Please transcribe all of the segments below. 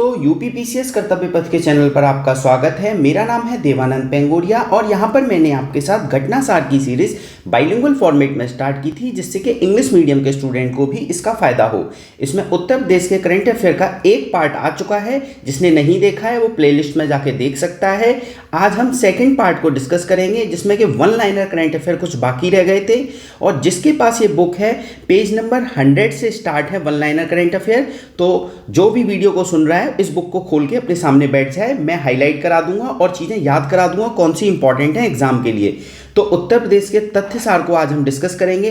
दोस्तों, यूपीपीसीएस कर्तव्य पथ के चैनल पर आपका स्वागत है। मेरा नाम है देवानंद पेंगोरिया और यहाँ पर मैंने आपके साथ घटना सार की सीरीज बाइलिंगुअल फॉर्मेट में स्टार्ट की थी, जिससे कि इंग्लिश मीडियम के स्टूडेंट को भी इसका फायदा हो। इसमें उत्तर प्रदेश के करंट अफेयर का एक पार्ट आ चुका है। जिसने नहीं देखा है वो प्लेलिस्ट में जाके देख सकता है। आज हम सेकेंड पार्ट को डिस्कस करेंगे, जिसमें कि वन लाइनर करंट अफेयर कुछ बाकी रह गए थे। और जिसके पास ये बुक है, पेज नंबर 100 से स्टार्ट है वन लाइनर करंट अफेयर। तो जो भी वीडियो को सुन रहा है, इस बुक को खोल के अपने सामने बैठ जाए। मैं हाईलाइट करा दूंगा और चीज़ें याद करा दूंगा कौन सी इंपॉर्टेंट है एग्जाम के लिए। तो उत्तर प्रदेश के तथ्य सार को आज हम डिस्कस करेंगे।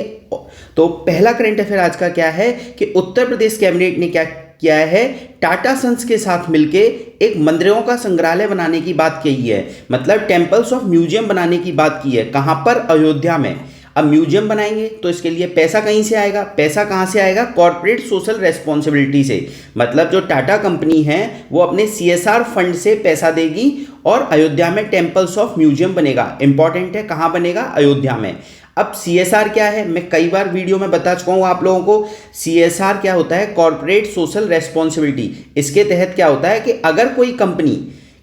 तो पहला करंट अफेयर आज का क्या है कि उत्तर प्रदेश कैबिनेट ने क्या किया है, टाटा सन्स के साथ मिलके एक मंदिरों का संग्रहालय बनाने की बात कही है। मतलब टेम्पल्स ऑफ म्यूजियम बनाने की बात की है। कहाँ पर? अयोध्या में। अब म्यूजियम बनाएंगे तो इसके लिए पैसा कहीं से आएगा? पैसा कहाँ से आएगा? कॉर्पोरेट सोशल रेस्पॉन्सिबिलिटी से। मतलब जो टाटा कंपनी है वो अपने CSR फंड से पैसा देगी और अयोध्या में टेम्पल्स ऑफ म्यूजियम बनेगा। इंपॉर्टेंट है, कहाँ बनेगा? अयोध्या में। अब CSR क्या है? मैं कई बार वीडियो में बता चुका हूँ आप लोगों को। CSR क्या होता है? Corporate social responsibility. इसके तहत क्या होता है कि अगर कोई कंपनी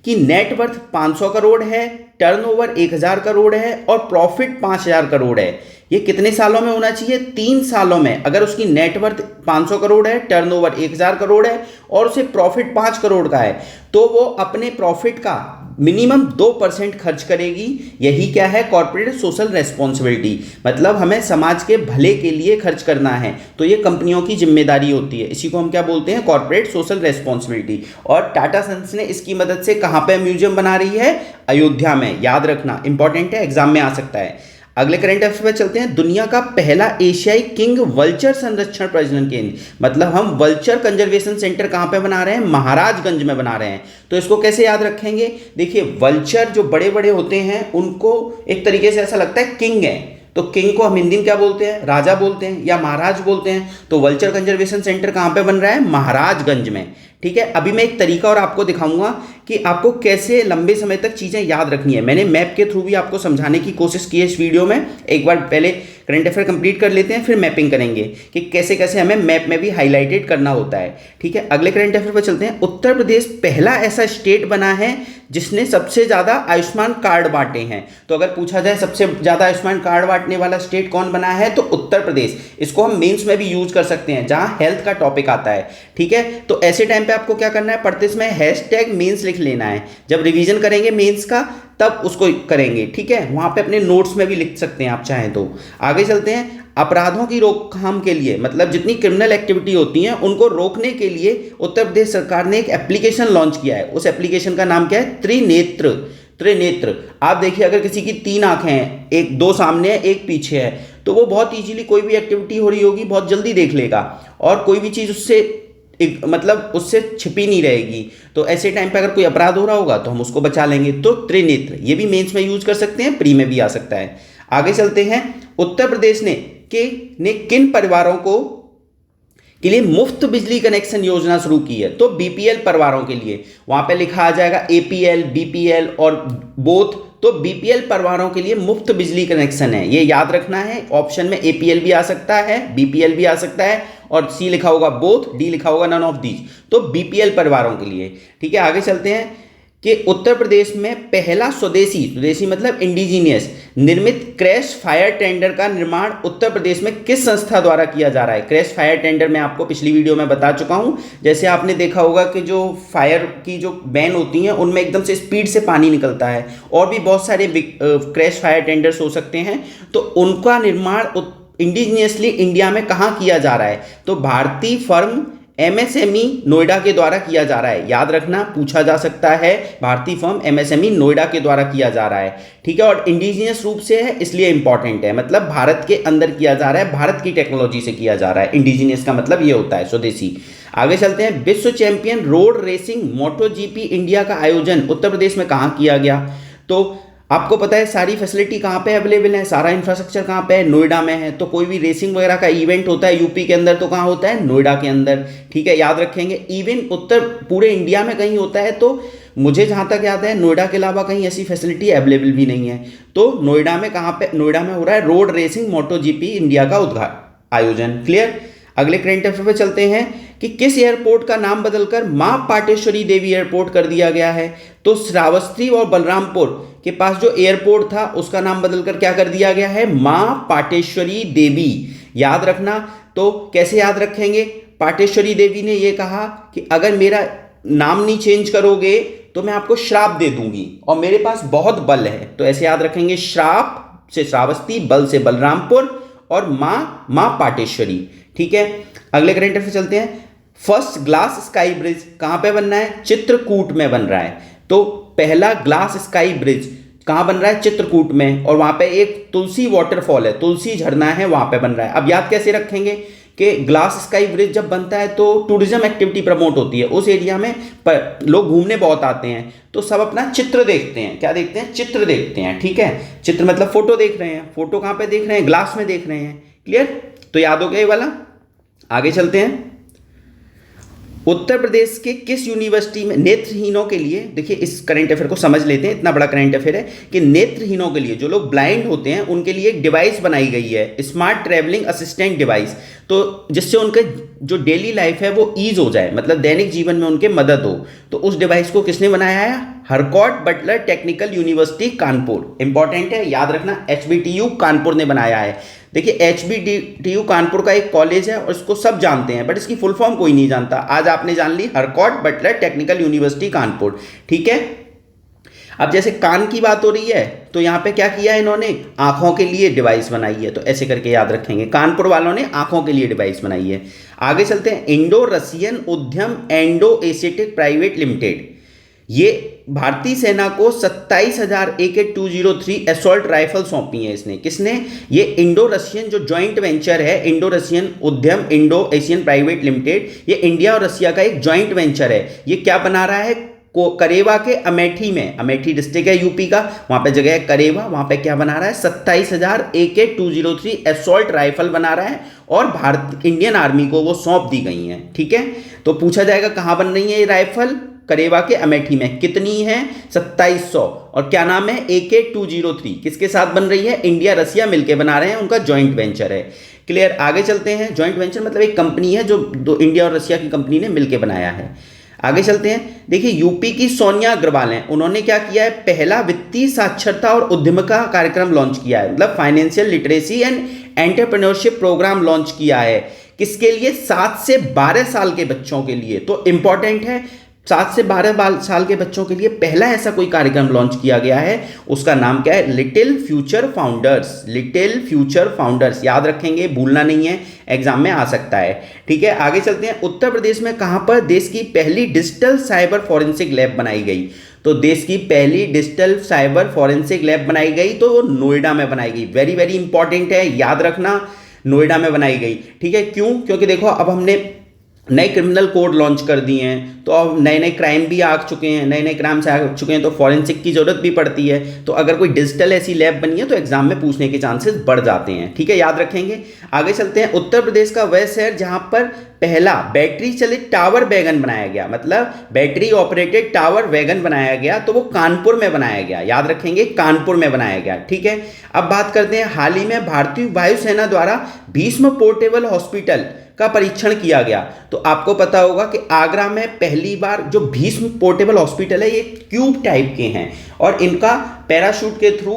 की नेटवर्थ 500 करोड़ है, टर्नओवर 1000 करोड़ है और प्रॉफिट 5000 करोड़ है, ये कितने सालों में होना चाहिए? 3 सालों में। अगर उसकी नेटवर्थ 500 करोड़ है, टर्नओवर 1000 करोड़ है और उसे प्रॉफिट 5 करोड़ का है, तो वो अपने प्रॉफिट का मिनिमम 2% खर्च करेगी। यही क्या है? Corporate social responsibility. मतलब हमें समाज के भले के लिए खर्च करना है, तो ये कंपनियों की जिम्मेदारी होती है। इसी को हम क्या बोलते हैं? Corporate social responsibility. और टाटा सन्स ने इसकी मदद से कहाँ पे म्यूजियम बना रही है? अयोध्या में। याद रखना, इंपॉर्टेंट है, एग्जाम में आ सकता है। अगले करंट अफेयर पर चलते हैं। दुनिया का पहला एशियाई किंग वल्चर संरक्षण प्रजनन केंद्र। मतलब हम वल्चर कंजर्वेशन सेंटर कहाँ पे बना रहे हैं? महाराजगंज में बना रहे हैं। तो इसको कैसे याद रखेंगे? देखिए, वल्चर जो बड़े बड़े होते हैं उनको एक तरीके से ऐसा लगता है किंग है, तो किंग को हम हिंदी में क्या बोलते हैं? राजा बोलते हैं या महाराज बोलते हैं। तो वल्चर कंजर्वेशन सेंटर कहाँ पे बन रहा है? महाराजगंज में। ठीक है। अभी मैं एक तरीका और आपको दिखाऊंगा कि आपको कैसे लंबे समय तक चीज़ें याद रखनी है। मैंने मैप के थ्रू भी आपको समझाने की कोशिश की है इस वीडियो में। एक बार पहले करंट अफेयर कंप्लीट कर लेते हैं, फिर मैपिंग करेंगे कि कैसे कैसे हमें मैप में भी हाईलाइटेड करना होता है। ठीक है। अगले करंट अफेयर पर चलते हैं। उत्तर प्रदेश पहला ऐसा स्टेट बना है जिसने सबसे ज़्यादा आयुष्मान कार्ड बांटे हैं। तो अगर पूछा जाए सबसे ज़्यादा आयुष्मान कार्ड बांटने वाला स्टेट कौन बना है, तो उत्तर प्रदेश। इसको हम मेंस में भी यूज कर सकते हैं जहां हेल्थ का टॉपिक आता है। ठीक है। तो ऐसे टाइम पे आपको क्या करना है? पढ़ते समय #मेंस लिख लेना है। जब रिवीजन करेंगे मेंस का तब उसको करेंगे। ठीक है। वहां पे अपने नोट्स में भी लिख सकते हैं आप चाहें तो। आगे चलते हैं। अपराधों की रोकथाम के लिए, मतलब जितनी क्रिमिनल एक्टिविटी होती हैं उनको रोकने के लिए उत्तर प्रदेश सरकार ने एक एप्लीकेशन लॉन्च किया है। उस एप्लीकेशन का नाम क्या है? त्रिनेत्र। त्रिनेत्र। आप देखिए, अगर किसी की 3 आंखें हैं, एक 2 सामने है, एक पीछे है, तो वो बहुत इजीली कोई भी एक्टिविटी हो रही होगी बहुत जल्दी देख लेगा और कोई भी चीज़ उससे मतलब उससे छिपी नहीं रहेगी। तो ऐसे टाइम पे अगर कोई अपराध हो रहा होगा तो हम उसको बचा लेंगे। तो त्रिनेत्र ये भी मेंस में यूज कर सकते हैं, प्री में भी आ सकता है। आगे चलते हैं। उत्तर प्रदेश ने किन परिवारों को के लिए मुफ्त बिजली कनेक्शन योजना शुरू की है? तो BPL परिवारों के लिए। वहां पे लिखा आ जाएगा APL, BPL और बोथ। तो BPL परिवारों के लिए मुफ्त बिजली कनेक्शन है, ये याद रखना है। ऑप्शन में APL भी आ सकता है, BPL भी आ सकता है और C लिखा होगा बोथ, D लिखा होगा नन ऑफ दीज। तो BPL परिवारों के लिए। ठीक है। आगे चलते हैं कि उत्तर प्रदेश में पहला स्वदेशी मतलब इंडिजीनियस निर्मित क्रैश फायर टेंडर का निर्माण उत्तर प्रदेश में किस संस्था द्वारा किया जा रहा है? क्रैश फायर टेंडर मैं आपको पिछली वीडियो में बता चुका हूं। जैसे आपने देखा होगा कि जो फायर की जो बैन होती हैं उनमें एकदम से स्पीड से पानी निकलता है, और भी बहुत सारे क्रैश फायर टेंडर्स हो सकते हैं। तो उनका निर्माण इंडिजीनियसली इंडिया में कहाँ किया जा रहा है? तो भारतीय फर्म MSME नोएडा के द्वारा किया जा रहा है। याद रखना, पूछा जा सकता है। भारतीय फर्म MSME नोएडा के द्वारा किया जा रहा है। ठीक है। और इंडिजिनियस रूप से है इसलिए इंपॉर्टेंट है, मतलब भारत के अंदर किया जा रहा है, भारत की टेक्नोलॉजी से किया जा रहा है। इंडिजिनियस का मतलब ये होता है स्वदेशी। आगे चलते हैं। विश्व champion road racing MotoGP India का आयोजन उत्तर प्रदेश में कहाँ किया गया? तो आपको पता है सारी फैसिलिटी कहाँ पे अवेलेबल है, सारा इंफ्रास्ट्रक्चर कहाँ पे है? नोएडा में है। तो कोई भी रेसिंग वगैरह का इवेंट होता है यूपी के अंदर तो कहाँ होता है? नोएडा के अंदर। ठीक है। याद रखेंगे। इवन उत्तर पूरे इंडिया में कहीं होता है तो मुझे जहाँ तक याद है नोएडा के अलावा कहीं ऐसी फैसिलिटी अवेलेबल भी नहीं है। तो नोएडा में कहाँ पे? नोएडा में हो रहा है रोड रेसिंग MotoGP इंडिया का आयोजन। क्लियर। अगले करंट अफेयर पे चलते हैं कि किस एयरपोर्ट का नाम बदलकर मां पाटेश्वरी देवी एयरपोर्ट कर दिया गया है? तो श्रावस्ती और बलरामपुर के पास जो एयरपोर्ट था उसका नाम बदलकर क्या कर दिया गया है? मां पाटेश्वरी देवी। याद रखना। तो कैसे याद रखेंगे? पाटेश्वरी देवी ने यह कहा कि अगर मेरा नाम नहीं चेंज करोगे तो मैं आपको श्राप दे दूंगी और मेरे पास बहुत बल है। तो ऐसे याद रखेंगे, श्राप से श्रावस्ती, बल से बलरामपुर और मां पाटेश्वरी। ठीक है, अगले करंट अफेयर चलते हैं। फर्स्ट ग्लास स्काई ब्रिज कहां पे बन रहा है? चित्रकूट में बन रहा है। तो पहला ग्लास स्काई ब्रिज कहां बन रहा है? चित्रकूट में। और वहां पे एक तुलसी वाटरफॉल है, तुलसी झरना है, वहां पे बन रहा है। अब याद कैसे रखेंगे कि ग्लास स्काई ब्रिज जब बनता है तो टूरिज्म एक्टिविटी प्रमोट होती है उस एरिया में, पर लोग घूमने बहुत आते हैं तो सब अपना चित्र देखते हैं। क्या देखते हैं? चित्र देखते हैं। ठीक है, चित्र मतलब फोटो देख रहे हैं। फोटो कहां पे देख रहे हैं? ग्लास में देख रहे हैं। क्लियर? तो याद हो गया ये वाला। आगे चलते हैं। उत्तर प्रदेश के किस यूनिवर्सिटी में नेत्रहीनों के लिए, देखिए इस करंट अफेयर को समझ लेते हैं, इतना बड़ा करंट अफेयर है कि नेत्रहीनों के लिए, जो लोग ब्लाइंड होते हैं उनके लिए एक डिवाइस बनाई गई है, स्मार्ट ट्रैवलिंग असिस्टेंट डिवाइस। तो जिससे उनके जो डेली लाइफ है वो ईज हो जाए, मतलब दैनिक जीवन में उनके मदद हो। तो उस डिवाइस को किसने बनाया है? Harcourt Butler technical university Kanpur. Important है, याद रखना, HBTU कानपुर ने बनाया है। देखिए HBTU कानपुर का एक कॉलेज है और इसको सब जानते हैं, बट इसकी फुल फॉर्म कोई नहीं जानता। आज आपने जान ली, हरकॉट बटलर टेक्निकल यूनिवर्सिटी कानपुर। ठीक है, अब जैसे कान की बात हो रही है तो यहाँ पे क्या किया है इन्होंने? आंखों के लिए डिवाइस बनाई है। तो ऐसे करके याद रखेंगे, कानपुर वालों ने आंखों के लिए डिवाइस बनाई है। आगे चलते हैं। इंडो रसियन उद्यम एंडो एशियाटिक प्राइवेट लिमिटेड, ये भारतीय सेना को 27,000 AK-203 असॉल्ट राइफल सौंपी है इसने। किसने? ये इंडो रशियन जो जॉइंट वेंचर है, इंडो रशियन उद्यम इंडो एशियन प्राइवेट लिमिटेड, ये इंडिया और रशिया का एक जॉइंट वेंचर है। ये क्या बना रहा है? करेवा के अमेठी में, अमेठी डिस्ट्रिक्ट है यूपी का, वहां पे जगह है करेवा, वहां पे क्या बना रहा है? 27,000 AK-203 असॉल्ट राइफल बना रहा है और भारत इंडियन आर्मी को वो सौंप दी गई हैं। ठीक है, तो पूछा जाएगा कहां बन रही है ये राइफल? करेवा के अमेठी में। कितनी है? 2700। और क्या नाम है? AK-203। किसके साथ बन रही है? इंडिया रसिया मिलके बना रहे हैं, उनका जॉइंट वेंचर है। क्लियर? आगे चलते हैं। जॉइंट वेंचर मतलब एक कंपनी है जो दो इंडिया और रसिया की कंपनी ने मिलकर बनाया है। आगे चलते हैं। देखिए यूपी की सोनिया अग्रवाल हैं, उन्होंने क्या किया है? पहला वित्तीय साक्षरता और उद्यमिता कार्यक्रम लॉन्च किया है, मतलब financial literacy and entrepreneurship programme launch किया है। किसके लिए? 7 से 12 साल के बच्चों के लिए। तो इंपॉर्टेंट है, 7 से 12 साल के बच्चों के लिए पहला ऐसा कोई कार्यक्रम लॉन्च किया गया है। उसका नाम क्या है? Little future founders. Little future founders याद रखेंगे, भूलना नहीं है, एग्जाम में आ सकता है। ठीक है, आगे चलते हैं। उत्तर प्रदेश में कहां पर देश की पहली डिजिटल साइबर फॉरेंसिक लैब बनाई गई? तो देश की पहली डिजिटल साइबर फॉरेंसिक लैब बनाई गई तो वो नोएडा में बनाई गई। वेरी वेरी इंपॉर्टेंट है, याद रखना, नोएडा में बनाई गई। ठीक है, क्यों? क्योंकि देखो अब हमने नए क्रिमिनल कोड लॉन्च कर दिए हैं, तो अब नए नए क्राइम भी आ चुके हैं, नए नए क्राइम्स आ चुके हैं, तो फॉरेंसिक की जरूरत भी पड़ती है। तो अगर कोई डिजिटल ऐसी लैब बनी है तो एग्जाम में पूछने के चांसेस बढ़ जाते हैं। ठीक है, याद रखेंगे। आगे चलते हैं। उत्तर प्रदेश का वह शहर जहां पर पहला बैटरी चलित टावर वैगन बनाया गया, मतलब बैटरी ऑपरेटेड टावर वैगन बनाया गया, तो वो कानपुर में बनाया गया। याद रखेंगे, कानपुर में बनाया गया। ठीक है, अब बात करते हैं। हाल ही में भारतीय वायुसेना द्वारा भीष्म पोर्टेबल हॉस्पिटल का परीक्षण किया गया। तो आपको पता होगा कि आगरा में पहली बार जो भीष्म पोर्टेबल हॉस्पिटल है, ये क्यूब टाइप के हैं और इनका पैराशूट के थ्रू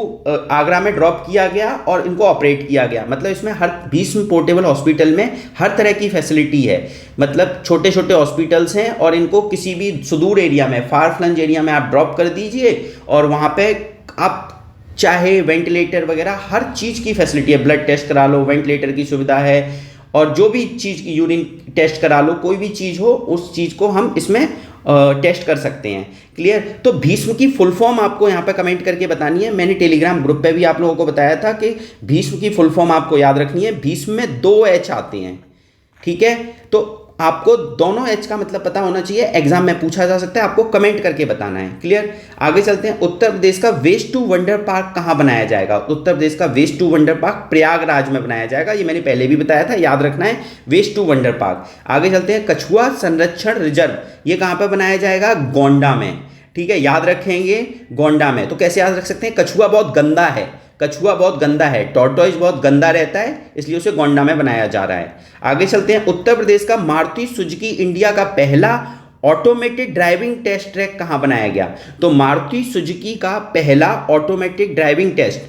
आगरा में ड्रॉप किया गया और इनको ऑपरेट किया गया। मतलब इसमें हर भीष्म पोर्टेबल हॉस्पिटल में हर तरह की फैसिलिटी है, मतलब छोटे छोटे हॉस्पिटल्स हैं और इनको किसी भी सुदूर एरिया में, फार फ्लंज एरिया में आप ड्रॉप कर दीजिए और वहाँ पे आप चाहे वेंटिलेटर वगैरह हर चीज़ की फैसिलिटी है। ब्लड टेस्ट करा लो, वेंटिलेटर की सुविधा है, और जो भी चीज़ की यूरिन टेस्ट करा लो, कोई भी चीज़ हो उस चीज़ को हम इसमें टेस्ट कर सकते हैं। क्लियर? तो भीष्म की फुल फॉर्म आपको यहाँ पे कमेंट करके बतानी है। मैंने टेलीग्राम ग्रुप पे भी आप लोगों को बताया था कि भीष्म की फुल फॉर्म आपको याद रखनी है। भीष्म में 2 H आते हैं। ठीक है, तो आपको दोनों H का मतलब पता होना चाहिए, एग्जाम में पूछा जा सकता है, आपको कमेंट करके बताना है। क्लियर? आगे चलते हैं। उत्तर प्रदेश का वेस्ट टू वंडर पार्क कहाँ बनाया जाएगा? उत्तर प्रदेश का waste to wonder park Prayagraj में बनाया जाएगा। ये मैंने पहले भी बताया था, याद रखना है, वेस्ट टू वंडर पार्क। आगे चलते हैं। कछुआ संरक्षण रिजर्व, ये कहाँ पर बनाया जाएगा? गोंडा में। ठीक है, याद रखेंगे, गोंडा में। तो कैसे याद रख सकते हैं? कछुआ बहुत गंदा है, कछुआ बहुत गंदा है, टॉर्टोइज बहुत गंदा रहता है, इसलिए उसे गोंडा में बनाया जा रहा है। आगे चलते हैं, उत्तर प्रदेश का मारुति सुजुकी इंडिया का पहला ऑटोमेटेड ड्राइविंग टेस्ट ट्रैक कहाँ बनाया गया? तो मारुति सुजुकी का पहला ऑटोमेटिक ड्राइविंग टेस्ट,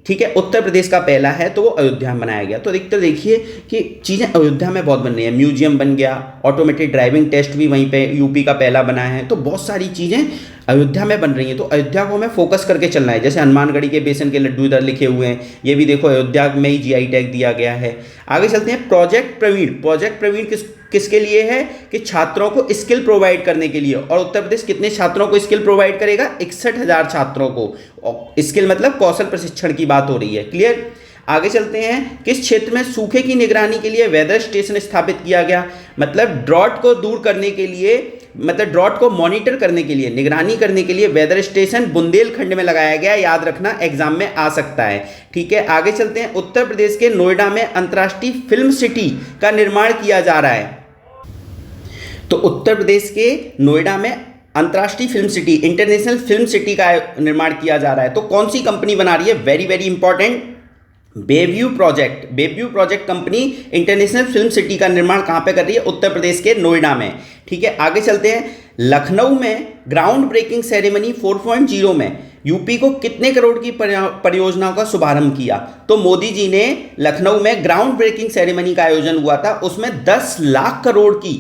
ठीक है, उत्तर प्रदेश का पहला है, तो वो अयोध्या में बनाया गया। तो अधिकतर देखिए कि चीज़ें अयोध्या में बहुत बन रही है, म्यूजियम बन गया, ऑटोमेटेड ड्राइविंग टेस्ट भी वहीं पे यूपी का पहला बना है, तो बहुत सारी चीज़ें अयोध्या में बन रही हैं। तो अयोध्या को हमें फोकस करके चलना है। जैसे हनुमानगढ़ी के बेसन के लड्डू इधर लिखे हुए हैं, ये भी देखो अयोध्या में ही जीआई टैग दिया गया है। आगे चलते हैं, प्रोजेक्ट प्रवीण। प्रोजेक्ट प्रवीण किसके लिए है? कि छात्रों को स्किल प्रोवाइड करने के लिए। और उत्तर प्रदेश कितने छात्रों को स्किल प्रोवाइड करेगा? 61,000 छात्रों को। स्किल मतलब कौशल प्रशिक्षण की बात हो रही है। क्लियर? आगे चलते हैं, किस क्षेत्र में सूखे की निगरानी के लिए वेदर स्टेशन स्थापित किया गया? मतलब ड्रॉट को दूर करने के लिए, मतलब ड्रॉट को मॉनिटर करने के लिए, निगरानी करने के लिए वेदर स्टेशन बुंदेलखंड में लगाया गया। याद रखना, एग्जाम में आ सकता है। ठीक है, आगे चलते हैं, उत्तर प्रदेश के नोएडा में अंतर्राष्ट्रीय फिल्म सिटी का निर्माण किया जा रहा है। तो उत्तर प्रदेश के नोएडा में अंतर्राष्ट्रीय film city, international film city का निर्माण किया जा रहा है। तो कौन सी कंपनी बना रही है? Very very important, Bayview project. Bayview project company international film city का निर्माण कहाँ पे कर रही है? उत्तर प्रदेश के नोएडा में। ठीक है, आगे चलते हैं, लखनऊ में ग्राउंड ब्रेकिंग सेरेमनी 4.0 में यूपी को कितने करोड़ की परियोजनाओं का शुभारंभ किया? तो मोदी जी ने लखनऊ में ग्राउंड ब्रेकिंग सेरेमनी का आयोजन हुआ था, उसमें 10 लाख करोड़ की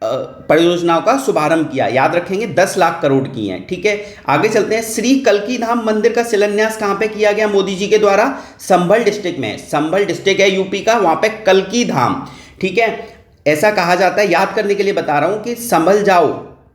परियोजनाओं का शुभारंभ किया। याद रखेंगे, 10 लाख करोड़ की हैं। ठीक है, आगे चलते हैं, श्री कल्की धाम मंदिर का शिलान्यास कहां पे किया गया मोदी जी के द्वारा? संभल डिस्ट्रिक्ट में। संभल डिस्ट्रिक्ट है यूपी का, वहां पे कल्की धाम। ठीक है, ऐसा कहा जाता है, याद करने के लिए बता रहा हूं कि संभल जाओ,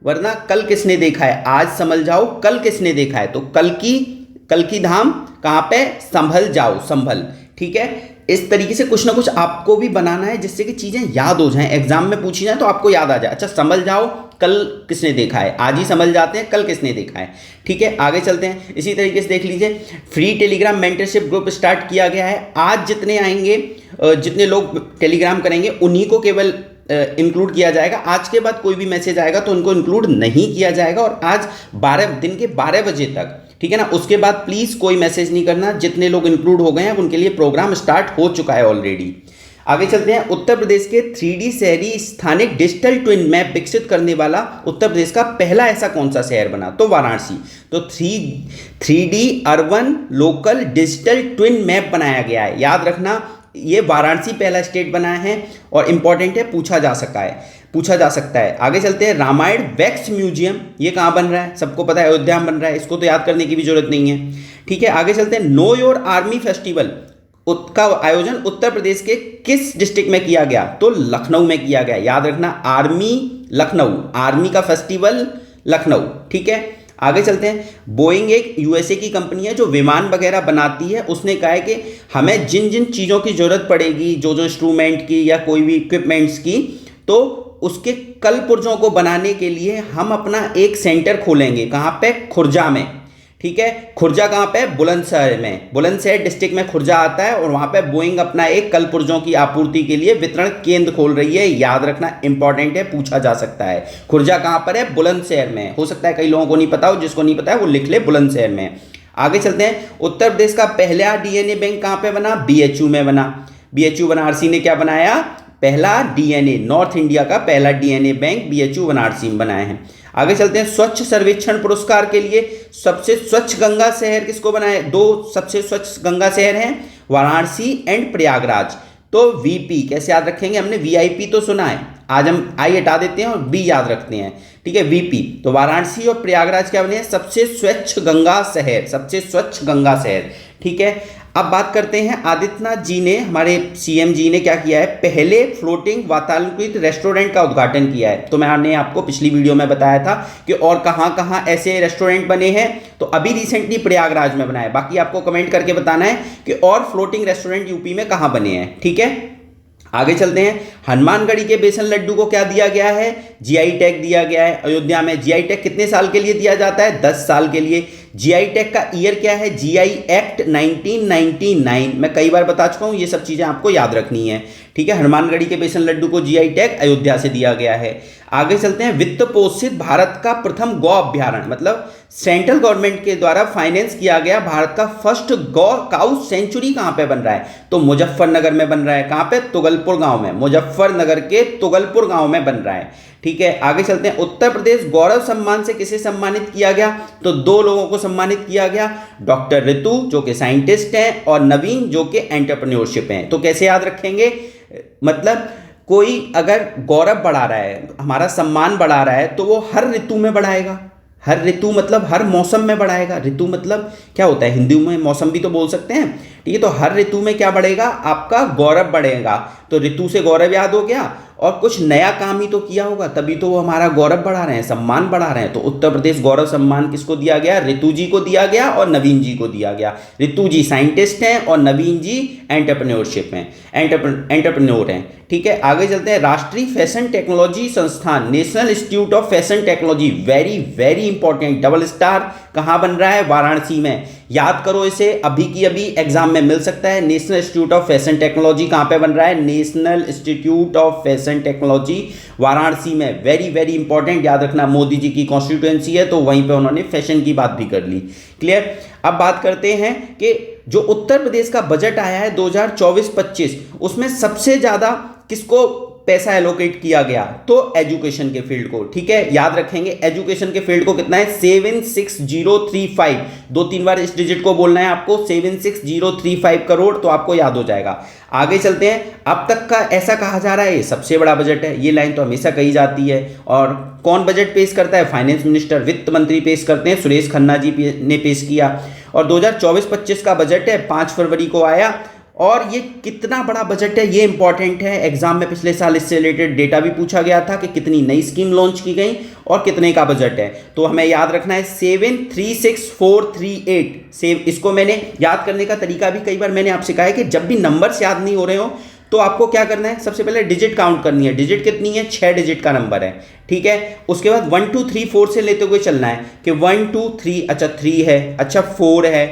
वरना कल किसने देखा है? आज संभल जाओ, कल किसने देखा है? तो कल्की धाम कहां पे? संभल जाओ, संभल। ठीक है, इस तरीके से कुछ ना कुछ आपको भी बनाना है जिससे कि चीजें याद हो जाएं, एग्जाम में पूछी जाए तो आपको याद आ जाए। अच्छा, संभल जाओ, कल किसने देखा है? आज ही समझ जाते हैं, कल किसने देखा है। ठीक है, आगे चलते हैं, इसी तरीके से देख लीजिए, free Telegram mentorship group start किया गया है। आज जितने आएंगे, जितने लोग टेलीग्राम करेंगे उन्हीं को केवल इंक्लूड किया जाएगा। आज के बाद कोई भी मैसेज आएगा तो उनको इंक्लूड नहीं किया जाएगा। और आज 12 दिन के 12 बजे तक, ठीक है ना, उसके बाद प्लीज कोई मैसेज नहीं करना। जितने लोग इंक्लूड हो गए हैं उनके लिए प्रोग्राम स्टार्ट हो चुका है ऑलरेडी। आगे चलते हैं, उत्तर प्रदेश के 3D शहरी स्थानिक डिजिटल ट्विन मैप विकसित करने वाला उत्तर प्रदेश का पहला ऐसा कौन सा शहर बना? तो वाराणसी। तो 3D urban local digital twin map बनाया गया है। याद रखना, ये वाराणसी पहला स्टेट बना है और इंपॉर्टेंट है, पूछा जा सकता है। आगे चलते हैं, रामायण वैक्स म्यूजियम, ये कहाँ बन रहा है? सबको पता है अयोध्या में बन रहा है, इसको तो याद करने की भी जरूरत नहीं है। ठीक है, आगे चलते हैं, नो योर आर्मी फेस्टिवल का आयोजन उत्तर प्रदेश के किस डिस्ट्रिक्ट में किया गया? तो लखनऊ में किया गया। याद रखना, आर्मी लखनऊ, आर्मी का फेस्टिवल लखनऊ। ठीक है, आगे चलते हैं, बोइंग एक यूएसए की कंपनी है जो विमान वगैरह बनाती है। उसने कहा है कि हमें जिन जिन चीज़ों की जरूरत पड़ेगी, जो इंस्ट्रूमेंट की या कोई भी इक्विपमेंट्स की, तो उसके कल पुर्जों को बनाने के लिए हम अपना एक सेंटर खोलेंगे। कहाँ पे? खुर्जा में। ठीक है, खुर्जा कहाँ पे? बुलंदशहर में। बुलंदशहर डिस्ट्रिक्ट में खुर्जा आता है और वहाँ पे बोइंग अपना एक कल पुर्जों की आपूर्ति के लिए वितरण केंद्र खोल रही है। याद रखना, इंपॉर्टेंट है, पूछा जा सकता है। खुर्जा कहाँ पर है? बुलंदशहर में। हो सकता है कई लोगों को नहीं पता हो, जिसको नहीं पता है वो लिख ले, बुलंदशहर में। आगे चलते हैं, उत्तर प्रदेश का पहला डीएनए बैंक कहाँ पे बना? बीएचयू में बना। बीएचयू बनारसी ने क्या बनाया? पहला डीएनए, नॉर्थ इंडिया का पहला डीएनए बैंक बीएचयू बनारसी में बनाए हैं। आगे चलते हैं, स्वच्छ सर्वेक्षण पुरस्कार के लिए सबसे स्वच्छ गंगा शहर किसको बनाए? 2 सबसे स्वच्छ गंगा शहर हैं, वाराणसी एंड प्रयागराज। तो वीपी कैसे याद रखेंगे? हमने वीआईपी तो सुना है, आज हम आई हटा देते हैं और बी याद रखते हैं। ठीक है, वीपी। तो वाराणसी और प्रयागराज क्या बने? सबसे स्वच्छ गंगा शहर, सबसे स्वच्छ गंगा शहर। ठीक है, अब बात करते हैं, आदित्यनाथ जी ने, हमारे सीएम जी ने क्या किया है? पहले फ्लोटिंग वातानुकूलित रेस्टोरेंट का उद्घाटन किया है। तो मैंने आपको पिछली वीडियो में बताया था कि और कहाँ कहाँ ऐसे रेस्टोरेंट बने हैं। तो अभी रिसेंटली प्रयागराज में बना है, बाकी आपको कमेंट करके बताना है कि और फ्लोटिंग रेस्टोरेंट यूपी में कहाँ बने हैं। ठीक है, आगे चलते हैं, हनुमानगढ़ी के बेसन लड्डू को क्या दिया गया है, जीआई टैग दिया गया है। अयोध्या में जीआई टैग कितने साल के लिए दिया जाता है, 10 साल के लिए। जीआई टैग का ईयर क्या है, जीआई एक्ट 1999। मैं कई बार बता चुका हूं, ये सब चीजें आपको याद रखनी है, ठीक है। हनुमानगढ़ी के बेसन लड्डू को जीआई टैग अयोध्या से दिया गया है। आगे चलते हैं, वित्त पोषित भारत का प्रथम गौ अभ्यारण्य, मतलब सेंट्रल गवर्नमेंट के द्वारा फाइनेंस किया गया भारत का फर्स्ट गौ काउ सेंचुरी कहां पे बन रहा है, तो मुजफ्फरनगर में बन रहा है। कहां पे, तुगलपुर गांव में, मुजफ्फरनगर के तुगलपुर गांव में बन रहा है, ठीक है। आगे चलते हैं, उत्तर प्रदेश गौरव सम्मान से किसे सम्मानित किया गया, तो 2 लोगों को सम्मानित किया गया, डॉक्टर ऋतु जो कि साइंटिस्ट हैं और नवीन जो कि एंटरप्रेन्योरशिप हैं। तो कैसे याद रखेंगे, मतलब कोई अगर गौरव बढ़ा रहा है, हमारा सम्मान बढ़ा रहा है, तो वो हर ऋतु में बढ़ाएगा। हर ऋतु मतलब हर मौसम में बढ़ाएगा। ऋतु मतलब क्या होता है, हिंदी में मौसम भी तो बोल सकते हैं, ठीक है। तो हर ऋतु में क्या बढ़ेगा, आपका गौरव बढ़ेगा। तो ऋतु से गौरव याद हो गया, और कुछ नया काम ही तो किया होगा, तभी तो वो हमारा गौरव बढ़ा रहे हैं, सम्मान बढ़ा रहे हैं। तो उत्तर प्रदेश गौरव सम्मान किसको दिया गया, ऋतु जी को दिया गया और नवीन जी को दिया गया। ऋतु जी साइंटिस्ट हैं और नवीन जी एंटरप्रेन्योरशिप हैं, एंटरप्रेन्योर हैं, ठीक है। आगे चलते हैं, राष्ट्रीय फैशन टेक्नोलॉजी संस्थान, national institute of fashion technology, very very important, double star, कहाँ बन रहा है, वाराणसी में। याद करो इसे, अभी की अभी एग्जाम में मिल सकता है। National institute of fashion technology कहाँ पे बन रहा है, national institute of fashion technology Varanasi में, वेरी वेरी इंपॉर्टेंट, याद रखना। मोदी जी की कॉन्स्टिट्यूएंसी है, तो वहीं पे उन्होंने फैशन की बात भी कर ली, क्लियर। अब बात करते हैं कि जो उत्तर प्रदेश का बजट आया है 2024-25, उसमें सबसे ज्यादा किसको पैसा एलोकेट किया गया, तो एजुकेशन के फील्ड को, ठीक है। याद रखेंगे एजुकेशन के फील्ड को कितना है, 76035, 2-3 बार इस डिजिट को बोलना है आपको, 76035 करोड़, तो आपको याद हो जाएगा। आगे चलते हैं, अब तक का ऐसा कहा जा रहा है ये सबसे बड़ा बजट है, ये लाइन तो हमेशा कही जाती है। और कौन बजट पेश करता है, फाइनेंस मिनिस्टर, वित्त मंत्री पेश करते हैं, सुरेश खन्ना जी ने पेश किया। और 2024-25 का बजट है, 5 फरवरी को आया। और ये कितना बड़ा बजट है, ये इंपॉर्टेंट है। एग्जाम में पिछले साल इससे रिलेटेड डेटा भी पूछा गया था कि कितनी नई स्कीम लॉन्च की गई और कितने का बजट है, तो हमें याद रखना है 736438। सेव, इसको मैंने याद करने का तरीका भी कई बार मैंने आपसे कहा है कि जब भी नंबर्स याद नहीं हो रहे हो तो आपको क्या करना है, सबसे पहले डिजिट काउंट करनी है। डिजिट कितनी है, 6 डिजिट का नंबर है, ठीक है। उसके बाद 1 2 3 4 से लेते हुए चलना है कि 1 2 3, अच्छा 3 है, अच्छा 4 है,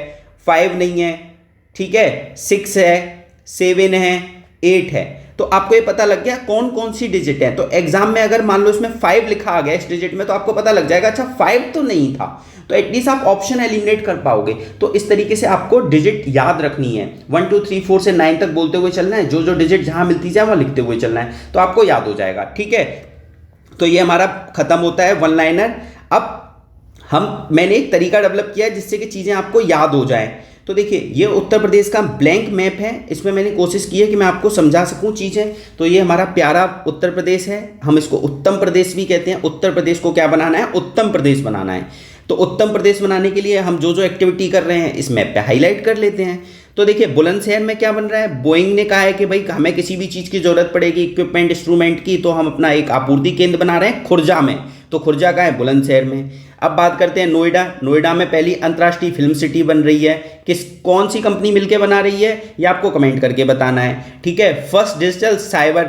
5 नहीं है, ठीक है, 6 है, 7 है, 8 है। तो आपको ये पता लग गया कौन कौन सी डिजिट है। तो एग्जाम में अगर मान लो इसमें 5 लिखा आ गया इस डिजिट में, तो आपको पता लग जाएगा अच्छा 5 तो नहीं था, तो एटलीस्ट आप ऑप्शन एलिमिनेट कर पाओगे। तो इस तरीके से आपको डिजिट याद रखनी है, 1 2 3 4 से 9 तक बोलते हुए चलना है, जो जो डिजिट जहां मिलती जाए वहां लिखते हुए चलना है, तो आपको याद हो जाएगा, ठीक है। तो ये हमारा खत्म होता है वन लाइनर। अब मैंने एक तरीका डेवलप किया है जिससे कि चीजें आपको याद हो जाए। तो देखिए, ये उत्तर प्रदेश का ब्लैंक मैप है, इसमें मैंने कोशिश की है कि मैं आपको समझा सकूं चीज़ें। तो ये हमारा प्यारा उत्तर प्रदेश है, हम इसको उत्तम प्रदेश भी कहते हैं। उत्तर प्रदेश को क्या बनाना है, उत्तम प्रदेश बनाना है। तो उत्तम प्रदेश बनाने के लिए हम जो जो एक्टिविटी कर रहे हैं इस मैप पे हाईलाइट कर लेते हैं। तो देखिए, बुलंदशहर में क्या बन रहा है, बोइंग ने कहा है कि भाई हमें किसी भी चीज़ की जरूरत पड़ेगी, इक्विपमेंट इंस्ट्रूमेंट की, तो हम अपना एक आपूर्ति केंद्र बना रहे हैं खुर्जा में। तो खुर्जा का है, बुलंदशहर में। अब बात करते हैं नोएडा। नोएडा में पहली अंतर्राष्ट्रीय फिल्म सिटी बन रही है, कौन सी कंपनी मिलकर बना रही है ये आपको कमेंट करके बताना है, ठीक है। First digital cyber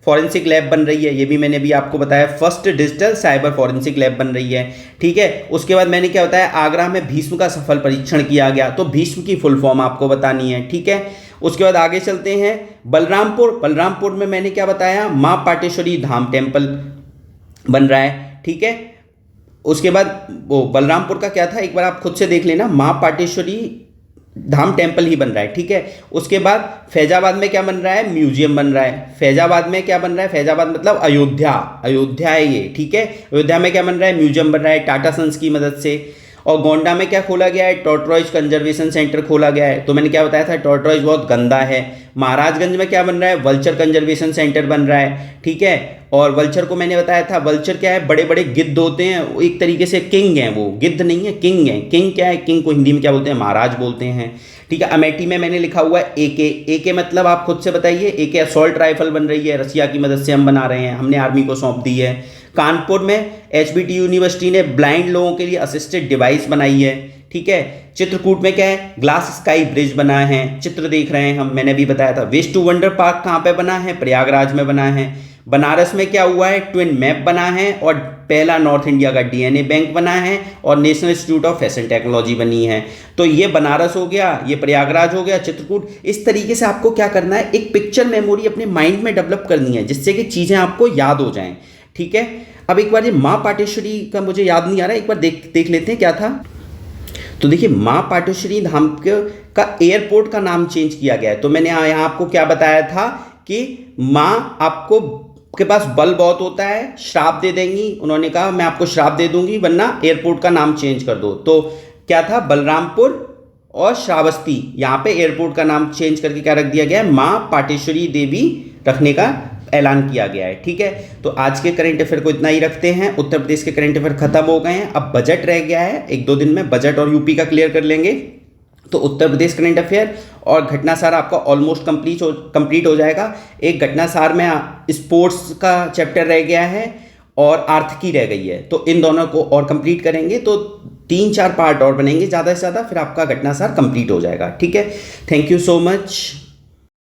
forensic lab बन रही है, ये भी मैंने भी आपको बताया, first digital cyber forensic lab बन रही है, ठीक है। उसके बाद मैंने क्या बताया, आगरा में भीष्म का सफल परीक्षण किया गया, तो भीष्म की फुल फॉर्म आपको बतानी है, ठीक है। उसके बाद आगे चलते हैं बलरामपुर। बलरामपुर में मैंने क्या बताया, माँ पाटेश्वरी धाम टेम्पल बन रहा है, ठीक है। उसके बाद वो बलरामपुर का क्या था, एक बार आप खुद से देख लेना, माँ पाटेश्वरी धाम टेम्पल ही बन रहा है, ठीक है। उसके बाद फैजाबाद में क्या बन रहा है, म्यूजियम बन रहा है। फैजाबाद में क्या बन रहा है, फैजाबाद मतलब अयोध्या, अयोध्या है ये, ठीक है। अयोध्या में क्या बन रहा है, म्यूजियम बन रहा है टाटा सन्स की मदद से। और गोंडा में क्या खोला गया है, टॉर्टरॉइज कंजर्वेशन सेंटर खोला गया है। तो मैंने क्या बताया था, टॉर्टरॉइज बहुत गंदा है। महाराजगंज में क्या बन रहा है, वल्चर कंजर्वेशन सेंटर बन रहा है, ठीक है। और वल्चर को मैंने बताया था, वल्चर क्या है, बड़े बड़े गिद्ध होते हैं, एक तरीके से किंग हैं वो, गिद्ध नहीं है, किंग है। किंग क्या है, किंग को हिंदी में क्या बोलते हैं, महाराज बोलते हैं, ठीक है। अमेठी में मैंने लिखा हुआ है एके। एके मतलब आप खुद से बताइए, एके असॉल्ट राइफल बन रही है, रसिया की मदद से हम बना रहे हैं, हमने आर्मी को सौंप दी है। कानपुर में एचबीटी यूनिवर्सिटी ने ब्लाइंड लोगों के लिए असिस्टेड डिवाइस बनाई है, ठीक है। चित्रकूट में क्या है, ग्लास स्काई ब्रिज बना है, चित्र देख रहे हैं हम, मैंने भी बताया था। वेस्ट टू वंडर पार्क कहाँ पे बना है, प्रयागराज में बना है। बनारस में क्या हुआ है, ट्विन मैप बना है और पहला नॉर्थ इंडिया का डीएनए बैंक बना है और national institute of fashion technology बनी है। तो ये बनारस हो गया, ये प्रयागराज हो गया, चित्रकूट। इस तरीके से आपको क्या करना है, एक पिक्चर मेमोरी अपने माइंड में डेवलप करनी है जिससे कि चीज़ें आपको याद हो जाएं, ठीक है। अब एक बार ये माँ पाटेश्वरी का मुझे याद नहीं आ रहा है, एक बार देख लेते हैं क्या था। तो देखिए, माँ पाटेश्वरी धाम का एयरपोर्ट का नाम चेंज किया गया है। तो मैंने यहाँ आपको क्या बताया था कि माँ आपको के पास बल बहुत होता है, श्राप दे देंगी। उन्होंने कहा मैं आपको श्राप दे दूंगी वरना एयरपोर्ट का नाम चेंज कर दो। तो क्या था, बलरामपुर और श्रावस्ती, यहाँ पे एयरपोर्ट का नाम चेंज करके क्या रख दिया गया है, माँ पाटेश्वरी देवी रखने का ऐलान किया गया है, ठीक है। तो आज के करंट अफेयर को इतना ही रखते हैं। उत्तर प्रदेश के करंट अफेयर खत्म हो गए हैं, अब बजट रह गया है। 1-2 दिन में बजट और यूपी का क्लियर कर लेंगे। तो उत्तर प्रदेश करंट अफेयर और घटनासार आपका ऑलमोस्ट कंप्लीट हो जाएगा। एक घटनासार में स्पोर्ट्स का चैप्टर रह गया है और आर्थिकी रह गई है, तो इन दोनों को और कंप्लीट करेंगे तो 3-4 पार्ट और बनेंगे ज़्यादा से ज़्यादा, फिर आपका घटनासार कंप्लीट हो जाएगा, ठीक है। Thank you so much.